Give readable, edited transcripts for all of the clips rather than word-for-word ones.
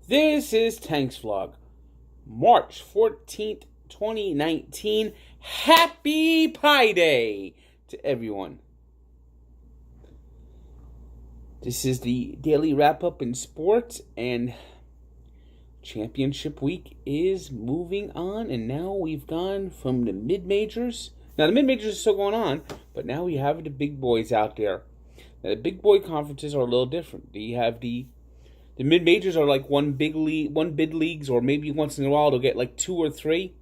This is Tanks Vlog, March 14th, 2019. Happy Pi Day to everyone. This is the daily wrap-up in sports, and championship week is moving on, and now we've gone from the mid-majors. Now, the mid-majors are still going on, but now we have the big boys out there. Now, the big boy conferences are a little different. You have the mid-majors are like one bid leagues, or maybe once in a while they'll get like two or three.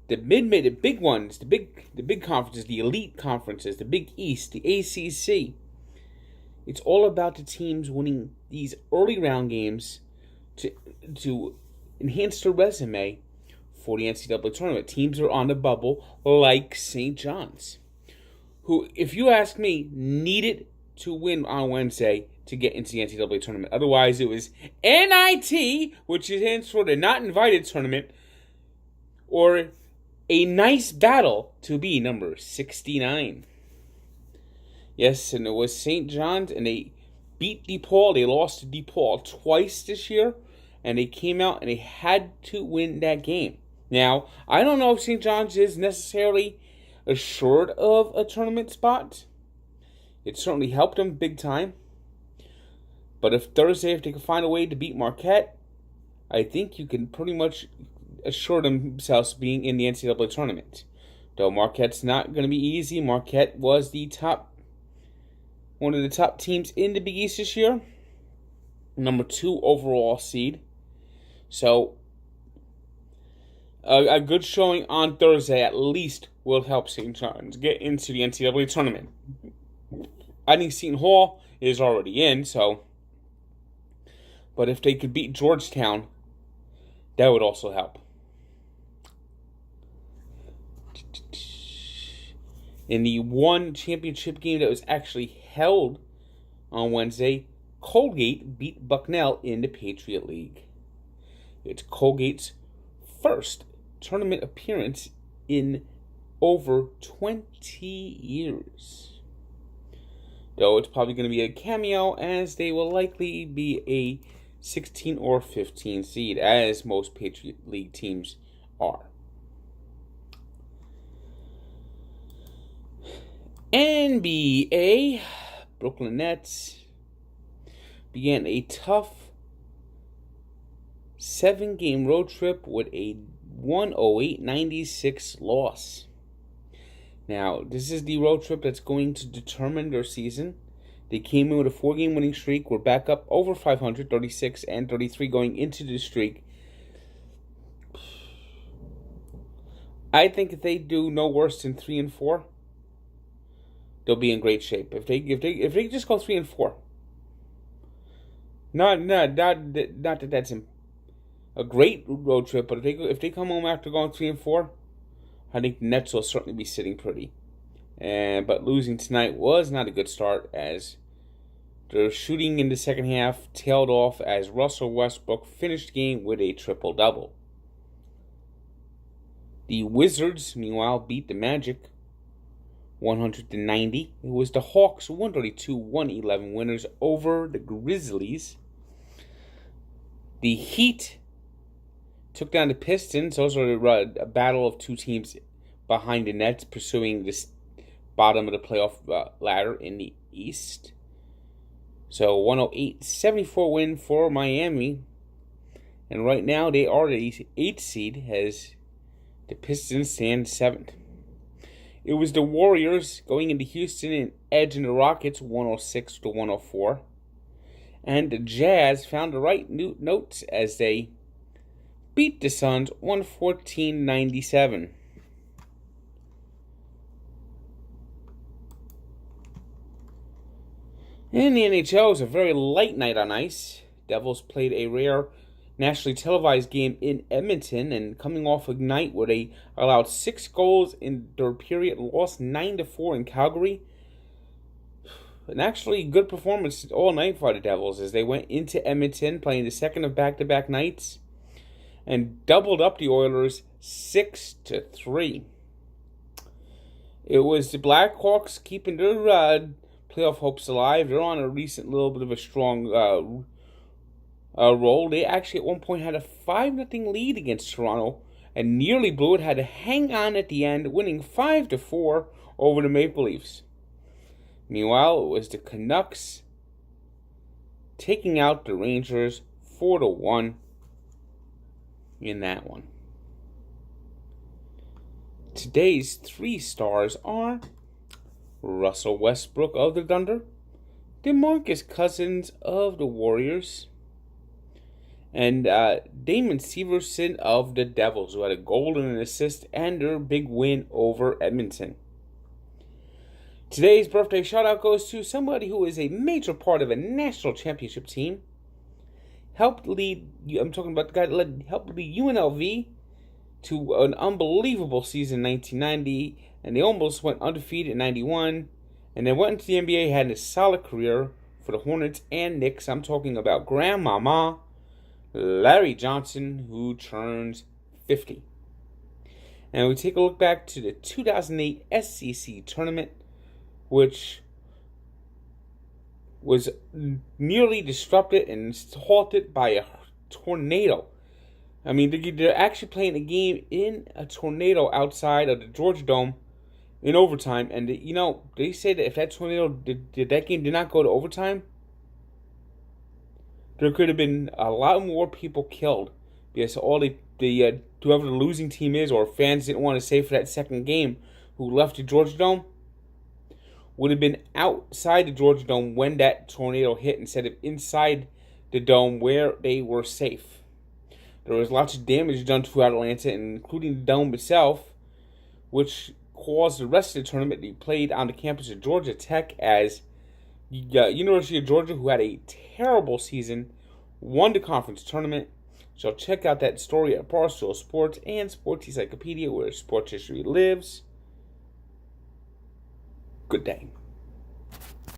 The big ones, the big conferences, the elite conferences, the Big East, the ACC. It's all about the teams winning these early round games to enhance their resume for the NCAA tournament. Teams are on the bubble, like St. John's, who, if you ask me, needed to win on Wednesday to get into the NCAA tournament. Otherwise, it was NIT, which stands for the Not Invited Tournament, or a nice battle to be number 69. Yes, and it was St. John's, and they beat DePaul. They lost to DePaul twice this year, and they came out and they had to win that game. Now, I don't know if St. John's is necessarily assured of a tournament spot. It certainly helped them big time. But if they can find a way to beat Marquette, I think you can pretty much assure themselves being in the NCAA tournament. Though Marquette's not going to be easy. Marquette was one of the top teams in the Big East this year. Number 2 overall seed. So, a good showing on Thursday at least will help St. John's get into the NCAA tournament. I think Seton Hall is already in, so. But if they could beat Georgetown, that would also help. In the one championship game that was actually held on Wednesday, Colgate beat Bucknell in the Patriot League. It's Colgate's first tournament appearance in over 20 years. Though it's probably going to be a cameo, as they will likely be a 16 or 15 seed, as most Patriot League teams are. NBA, Brooklyn Nets began a tough 7-game road trip with a 108-96 loss. Now, this is the road trip that's going to determine their season. They came in with a 4-game winning streak. We're back up over 500, 36 and 33 going into the streak. I think if they do no worse than 3-4, they'll be in great shape. If they just go 3-4, not that that's a great road trip, but if they come home after going 3-4, I think the Nets will certainly be sitting pretty. But losing tonight was not a good start, as their shooting in the second half tailed off as Russell Westbrook finished the game with a triple-double. The Wizards, meanwhile, beat the Magic 190. It was the Hawks 132-111 winners over the Grizzlies. The Heat took down the Pistons. Those are a battle of two teams behind the Nets, pursuing this bottom of the playoff ladder in the East. So 108-74 win for Miami. And right now they are the 8th seed, as the Pistons stand 7th. It was the Warriors going into Houston and edging the Rockets 106-104. And the Jazz found the right notes as they beat the Suns 114-97. In the NHL, it was a very light night on ice. Devils played a rare nationally televised game in Edmonton, and coming off a night where they allowed 6 goals in third period, lost 9-4 in Calgary. An actually good performance all night for the Devils, as they went into Edmonton playing the second of back-to-back nights and doubled up the Oilers 6-3. It was the Blackhawks keeping their playoff hopes alive. They're on a recent little bit of a strong role. They actually at one point had a 5-0 lead against Toronto and nearly blew it, had to hang on at the end, winning 5-4 over the Maple Leafs. Meanwhile, it was the Canucks taking out the Rangers 4-1 in that one. Today's 3 stars are Russell Westbrook of the Thunder, DeMarcus Cousins of the Warriors, and Damon Severson of the Devils, who had a goal and an assist and their big win over Edmonton. Today's birthday shout-out goes to somebody who is a major part of a national championship team. Helped lead UNLV to an unbelievable season in 1990, and they almost went undefeated in 91, and then went into the NBA, had a solid career for the Hornets and Knicks. I'm talking about Grandmama Larry Johnson, who turns 50. And we take a look back to the 2008 SEC tournament, which was nearly disrupted and halted by a tornado. I mean, they're actually playing a game in a tornado outside of the Georgia Dome in overtime. And, they say that if that tornado, that game did not go to overtime, there could have been a lot more people killed. Because all whoever the losing team is, or fans didn't want to stay for that second game, who left the Georgia Dome, would have been outside the Georgia Dome when that tornado hit instead of inside the dome where they were safe. There was lots of damage done throughout Atlanta, including the dome itself, which caused the rest of the tournament to be played on the campus of Georgia Tech, as University of Georgia, who had a terrible season, won the conference tournament. So check out that story at Barstool Sports and Sports Encyclopedia, where sports history lives. Good day.